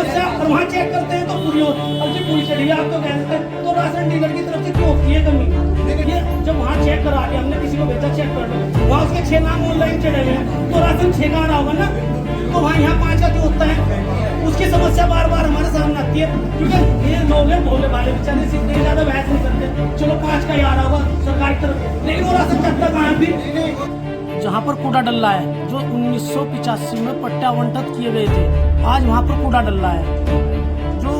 समस्या और वहाँ चेक करते हैं तो पूरी होती। अब जी पूरी चढ़ी आप तो कहते हैं तो राशन डीलर की तरफ से क्यों होती है कमी? ये जब वहाँ चेक करा लिया हमने, किसी को भेजा चेक कर लो, वहाँ उसके 6 नाम ऑनलाइन चढ़े हुए हैं तो राशन 6 का आ रहा होगा ना, तो वहाँ यहाँ 5 का क्यों होता है? उसकी समस्या बार बार हमारे सामने आती है क्योंकि ये लोग हैं भोले भाले बेचारे, सीधे ज्यादा बहस नहीं करते, चलो 5 का ही आ रहा होगा सरकारी तरफ, लेकिन वो राशन चलता कहाँ है फिर? जहाँ पर कूड़ा डल्ला है जो 1985 में पट्टे आवंटित किए गए थे, आज वहाँ पर कूड़ा डल्ला है। जो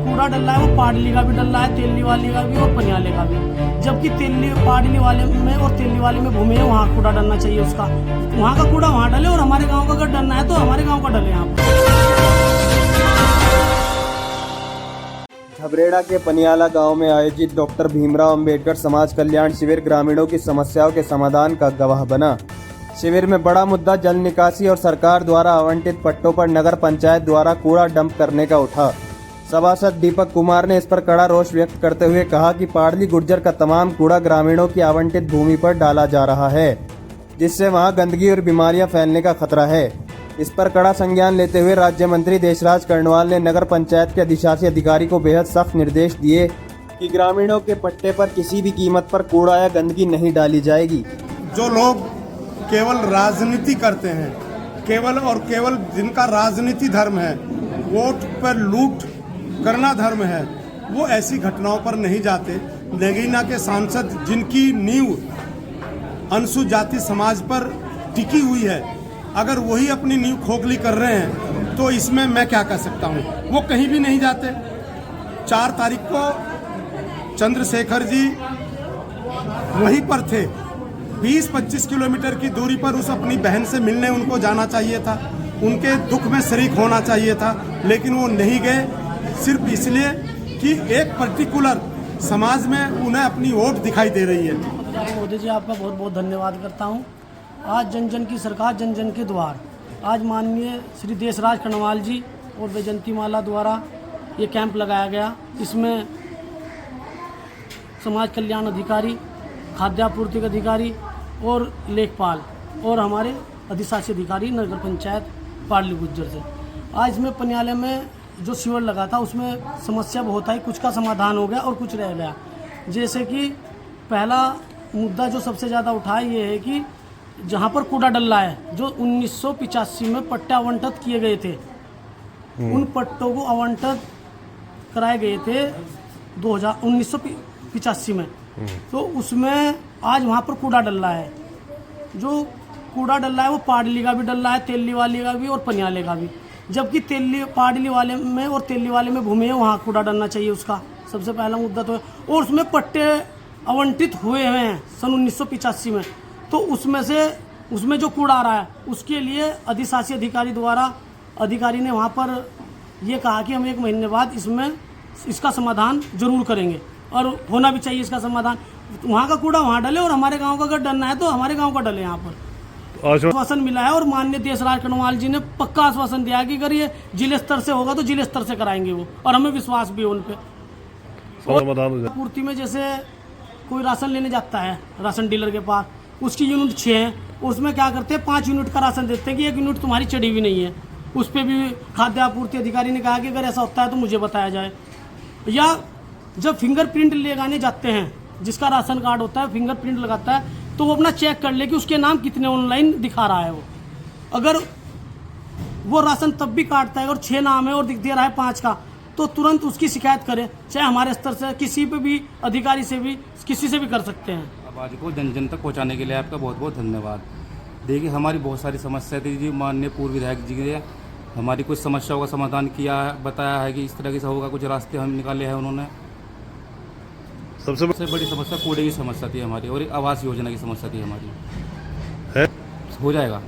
कूड़ा डल्ला है वो पाडली का भी डल्ला है, तेली वाली का भी और पनियाले का भी, जबकि पाडली वाले में और तेली वाले में भूमि है, वहाँ कूड़ा डलना चाहिए उसका, वहाँ का कूड़ा वहाँ डले और हमारे गाँव का अगर डलना है तो हमारे गाँव का डले यहाँ पर। झबरेड़ा के पनियाला गांव में आयोजित डॉक्टर भीमराव अंबेडकर समाज कल्याण शिविर ग्रामीणों की समस्याओं के समाधान का गवाह बना। शिविर में बड़ा मुद्दा जल निकासी और सरकार द्वारा आवंटित पट्टों पर नगर पंचायत द्वारा कूड़ा डंप करने का उठा। सभासद दीपक कुमार ने इस पर कड़ा रोष व्यक्त करते हुए कहा कि पाडली गुर्जर का तमाम कूड़ा ग्रामीणों की आवंटित भूमि पर डाला जा रहा है, जिससे वहां गंदगी और बीमारियां फैलने का खतरा है। इस पर कड़ा संज्ञान लेते हुए राज्य मंत्री देशराज कर्णवाल ने नगर पंचायत के अधिशासी अधिकारी को बेहद सख्त निर्देश दिए कि ग्रामीणों के पट्टे पर किसी भी कीमत पर कूड़ा या गंदगी नहीं डाली जाएगी। जो लोग केवल राजनीति करते हैं, केवल और केवल जिनका राजनीति धर्म है, वोट पर लूट करना धर्म है, वो ऐसी घटनाओं पर नहीं जाते। लेगिना के सांसद जिनकी नींव अनुसूचित जाति समाज पर टिकी हुई है, अगर वही अपनी नींव खोखली कर रहे हैं तो इसमें मैं क्या कर सकता हूँ? वो कहीं भी नहीं जाते। 4 तारीख को चंद्रशेखर जी वहीं पर थे, 20-25 किलोमीटर की दूरी पर उस अपनी बहन से मिलने उनको जाना चाहिए था, उनके दुख में शरीक होना चाहिए था, लेकिन वो नहीं गए, सिर्फ इसलिए कि एक पर्टिकुलर समाज में उन्हें अपनी वोट दिखाई दे रही है। मोदी जी आपका बहुत बहुत धन्यवाद करता हूँ। आज जन जन की सरकार, जन जन के द्वार, आज माननीय श्री देशराज कर्णवाल जी और वैजयंती माला द्वारा ये कैंप लगाया गया। इसमें समाज कल्याण अधिकारी, खाद्यापूर्ति अधिकारी और लेखपाल और हमारे अधिशासी अधिकारी नगर पंचायत पाडली गुर्जर से। आज इसमें पनियाले में जो शिविर लगा था उसमें समस्या बहुत आई, कुछ का समाधान हो गया और कुछ रह गया। जैसे कि पहला मुद्दा जो सबसे ज़्यादा उठा ये है कि जहाँ पर कूड़ा डल्ला है जो 1985 में पट्टे आवंटित किए गए थे, उन पट्टों को आवंटित कराए गए थे 1985 में, तो उसमें आज वहाँ पर कूड़ा डल्ला है। जो कूड़ा डल्ला है वो पाडली का भी डल्ला है, तेली वाली का भी और पनियाले का भी, जबकि पाडली वाले में और तेली वाले में भूमि है, वहाँ कूड़ा डलना चाहिए उसका, सबसे पहला मुद्दा तो है। और उसमें पट्टे आवंटित हुए हैं सन 1985 में, तो उसमें जो कूड़ा आ रहा है उसके लिए अधिशासी अधिकारी द्वारा अधिकारी ने वहाँ पर ये कहा कि हम 1 महीने बाद इसका समाधान जरूर करेंगे और होना भी चाहिए इसका समाधान। वहाँ का कूड़ा वहाँ डले और हमारे गांव का अगर डलना है तो हमारे गांव का डले। यहाँ पर आश्वासन मिला है और माननीय देशराज कर्णवाल जी ने पक्का आश्वासन दिया है कि अगर ये जिले स्तर से होगा तो जिले स्तर से कराएंगे वो, और हमें विश्वास भी है उन पर। पूर्ति में जैसे कोई राशन लेने जाता है राशन डीलर के पास, उसकी यूनिट 6 है, उसमें क्या करते हैं 5 यूनिट का राशन देते हैं कि 1 यूनिट तुम्हारी चढ़ी हुई नहीं है। उस पर भी खाद्य आपूर्ति अधिकारी ने कहा कि अगर ऐसा होता है तो मुझे बताया जाए। या जब फिंगरप्रिंट लगाने जाते हैं, जिसका राशन कार्ड होता है फिंगरप्रिंट लगाता है, तो वो अपना चेक कर ले कि उसके नाम कितने ऑनलाइन दिखा रहा है। वो अगर वो राशन तब भी काटता है और 6 नाम है और दिख दे रहा है 5 का, तो तुरंत उसकी शिकायत करें, चाहे हमारे स्तर से किसी पे भी, अधिकारी से भी, किसी से भी कर सकते हैं। आवाज़ को जन जन तक पहुंचाने के लिए आपका बहुत बहुत धन्यवाद। देखिए हमारी बहुत सारी समस्या थी जी, माननीय पूर्व विधायक जी ने हमारी कुछ समस्याओं का समाधान किया है, बताया है कि इस तरह से होगा, कुछ रास्ते हम निकाले हैं उन्होंने। सबसे बड़ी समस्या कूड़े की समस्या थी हमारी और एक आवास योजना की समस्या थी हमारी। हो जाएगा।